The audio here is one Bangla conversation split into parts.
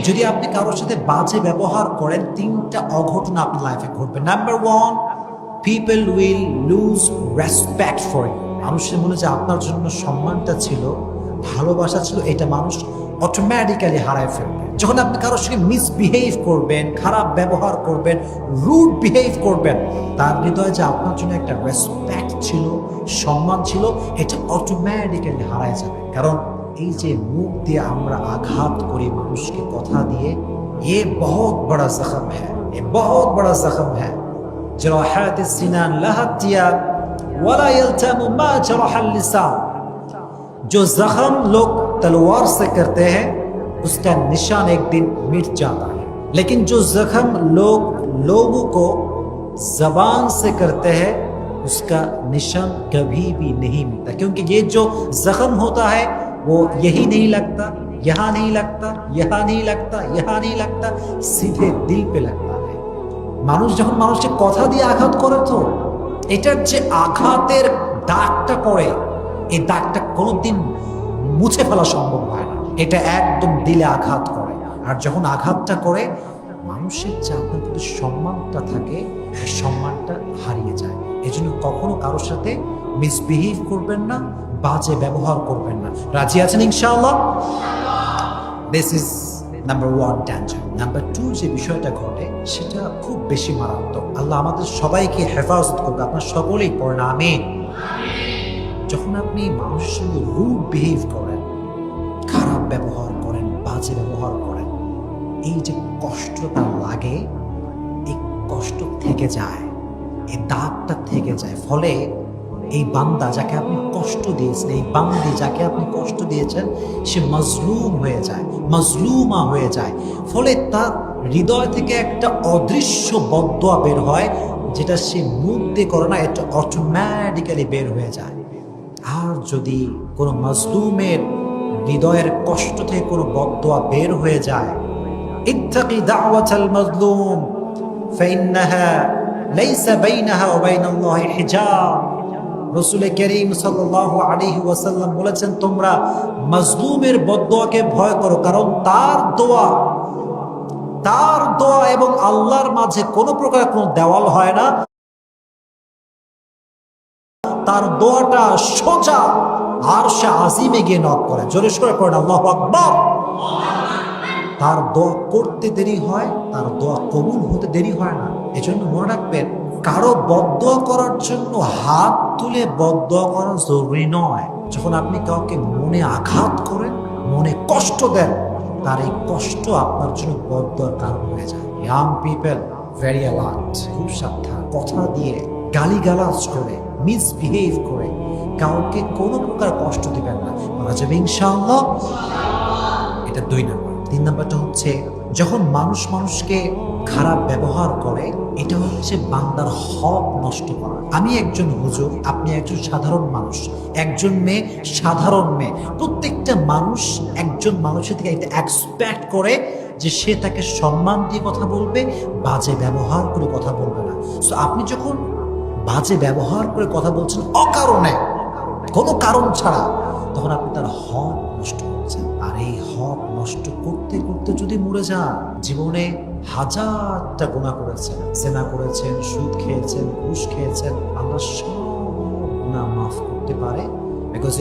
যদি আপনি কারোর সাথে বাজে ব্যবহার করেন, তিনটা অঘটন আপনার লাইফে ঘটবে। Number one, people will lose respect for you. মানুষের মনে যে আপনার জন্য সম্মানটা ছিল, ভালোবাসা ছিল, এটা মানুষ অটোমেটিক্যালি হারায় ফেলবে। যখন আপনি কারোর সঙ্গে মিসবিহেভ করবেন, খারাপ ব্যবহার করবেন, রুড বিহেভ করবেন, তার হৃদয়ে যে আপনার জন্য একটা রেসপেক্ট ছিল, সম্মান ছিল, এটা অটোমেটিক্যালি হারায় যাবে। কারণ এই যে মুখ দিয়ে আমরা আঘাত করি মানুষকে কথা দিয়ে, ये बहुत बड़ा जख्म है, ये बहुत बड़ा जख्म है। जराहात السنان لها الثياب ولا يلتم ما جرح اللسان। जो जख्म लोग तलवार से करते हैं उसका निशान एक दिन मिट जाता है, लेकिन जो जख्म लोग लोगों को जबान से करते हैं उसका निशान कभी भी नहीं मिलता। क्योंकि ये जो जख्म होता है वो यही नहीं लगता, यहाँ नहीं लगता, यहाँ नहीं लगता, यहाँ नहीं लगता, सीधे दिल पे लगता है। মানুষ যখন মানুষকে কথা দিয়ে আঘাত করে, তো এটার যে আঘাতের দাগটা পড়ে, এই দাগটা কোনোদিন মুছে ফেলা সম্ভব হয় না। এটা একদম দিলে আঘাত করে। আর যখন আঘাতটা করে, মানুষের যে আপনার প্রতি সম্মানটা থাকে, এই সম্মানটা হারিয়ে যায়। এজন্য কখনো কারোর সাথে মিসবিহেভ করবেন না, বাজে ব্যবহার করবেন না। রাজি আছেন ইনশাআল্লাহ? This is number one danger. Number two, যে বিষয়টা ঘটে সেটা খুব বেশি মারাত্মক। আল্লাহ আমাদের সবাইকে হেফাজত করবে। আপনার সকলেই পড়েন আমিন। যখন আপনি মানুষের সঙ্গে রুড বিহেভ করেন, খারাপ ব্যবহার করেন, বাজে ব্যবহার করেন, এই যে কষ্টটা লাগে, এই কষ্ট থেকে যায়, এই দাগটা থেকে যায়। ফলে এই বান্দা যাকে আপনি কষ্ট দিয়েছেন, এই বান্দি যাকে আপনি কষ্ট দিয়েছেন, সে মজলুম হয়ে যায়, মজলুমা হয়ে যায়। ফলে তার হৃদয় থেকে একটা অদৃশ্য বদদোয়া বের হয়, যেটা সে মুখ দিয়ে করে না, এটা অটোমেটিক্যালি বের হয়ে যায়। আর যদি কোনো মজলুমের হৃদয়ের কষ্ট থেকে কোনো বদদোয়া বের হয়ে যায়, ইত্তাকি দাওয়াতাল মাজলুম ফাইন্নাহা লাইসা বাইনাহা ওয়া বাইনাল্লাহি হিজাব। রাসূল করিম সাল্লাল্লাহু আলাইহি ওয়াসাল্লাম বলেছেন, তোমরা মাজলুমের বদদোয়াকে ভয় করো, কারণ তার দোয়া এবং আল্লাহর মাঝে কোনো প্রকার কোনো দেওয়াল হয় না। তার দোয়াটা সোজা আরশে আজিমে গিয়ে নক করে। জোরে সোরে পড়েন আল্লাহু আকবার। তার দোয়া করতে দেরি হয়, তার দোয়া কবুল হতে দেরি হয় না। এজন্য মনে রাখবেন, কারো বদদোয়া করার জন্য হাত তুলে বদদোয়া করা জরুরি নয়। যখন আপনি কাউকে মনে আঘাত করেন, মনে কষ্ট দেন, তার এই কষ্ট আপনার জন্য বদদোয়ার কারণ হয়ে যায়। ইয়াং পিপল ভেরি অ্যালার্ট, খুব সাবধান। কথা দিয়ে, গালিগালাজ করে, মিসবিহেভ করে কাউকে কোনো প্রকার কষ্ট দিবেন না। বলা যাবে ইনশাআল্লাহ। এটা 2 নম্বর। 3 নম্বরটা হচ্ছে, যখন মানুষ মানুষকে খারাপ ব্যবহার করে, এটা হচ্ছে বান্দার হক নষ্ট করা। আমি একজন হুজুর, আপনি একজন সাধারণ মানুষ, একজন মেয়ে সাধারণ মেয়ে। প্রত্যেকটা মানুষ একজন মানুষের থেকে এটা এক্সপেক্ট করে যে সে তাকে সম্মান দিয়ে কথা বলবে, বাজে ব্যবহার করে কথা বলবে না। সো আপনি যখন বাজে ব্যবহার করে কথা বলছেন অকারণে, কোনো কারণ ছাড়া, তখন আপনি তার হক নষ্ট করছেন। আর এই হক নষ্ট করতে করতে যদি মরে যান, জীবনে হাজারটা গুনাহ করেছেন, জেনা করেছেন, সুদ খেয়েছেন, ঘুষ খেয়েছেন, আল্লাহ সব গুনাহ মাফ করতে পারে। বিকজ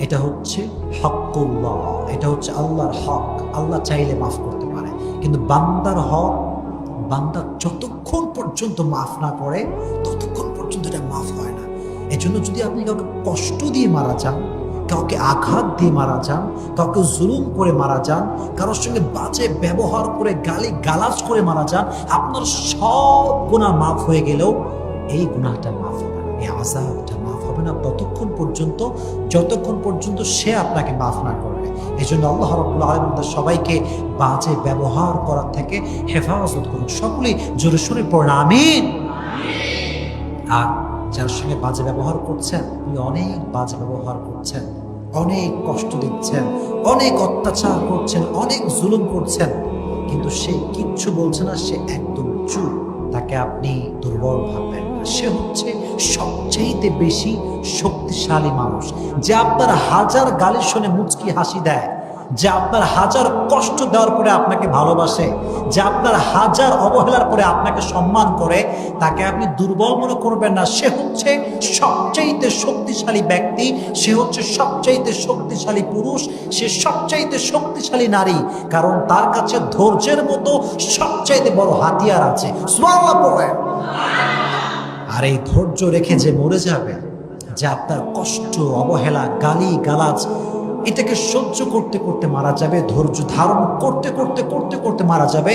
এটা হচ্ছে হকুল্লাহ, এটা হচ্ছে আল্লাহর হক। আল্লাহ চাইলে মাফ করতে পারে, কিন্তু বান্দার হক, বান্দা যতক্ষণ পর্যন্ত মাফ না করে ততক্ষণ পর্যন্ত এটা মাফ হয় না। এজন্য যদি আপনি কাউকে কষ্ট দিয়ে মারা যান, কাউকে আঘাত দিয়ে মারা যান, কাউকে জুলুম করে মারা যান, কারোর সঙ্গে বাজে ব্যবহার করে গালি গালাজ করে মারা যান, আপনার সব গুনাহ মাফ হয়ে গেলেও এই গুনাহটা মাফ হবে না, এই আযাবটা মাফ হবে না যতক্ষণ পর্যন্ত সে আপনাকে মাফ না করবে। এই জন্য আল্লাহ রাব্বুল আলামিন সবাইকে বাজে ব্যবহার করার থেকে হেফাজত করুন। সকলেই জোরে সোরে পড়েন আমিন। আর যার সঙ্গে বাজে ব্যবহার করছেন, আপনি অনেক বাজে ব্যবহার করছেন, অনেক কষ্ট দিচ্ছেন, অনেক অত্যাচার করছেন, অনেক জুলুম করছেন, কিন্তু সে কিচ্ছু বলছে না, সে একদম চুপ, তাকে আপনি দুর্বল ভাববেন না। সে হচ্ছে সবচেয়ে বেশি শক্তিশালী মানুষ, যে আপনার হাজার গালি শুনে মুচকি হাসি দেয়, যে আপনার হাজার কষ্ট দেওয়ার পরে আপনাকে ভালোবাসে, যে আপনার হাজার অবহেলার পরে আপনাকে সম্মান করে, তাকে আপনি দুর্বল মনে করবেন না। সে হচ্ছে সবচাইতে শক্তিশালী ব্যক্তি, সে হচ্ছে সবচাইতে শক্তিশালী পুরুষ, সে সবচাইতে শক্তিশালী নারী, কারণ তার কাছে ধৈর্যের মতো সবচাইতে বড় হাতিয়ার আছে। সুবহানাল্লাহ পড়েন। আর এই ধৈর্য রেখে যে মরে যাবে, যে আপনার কষ্ট, অবহেলা, গালি গালাজ এটাকে সহ্য করতে করতে মারা যাবে, ধৈর্য ধারণ করতে করতে করতে করতে মারা যাবে,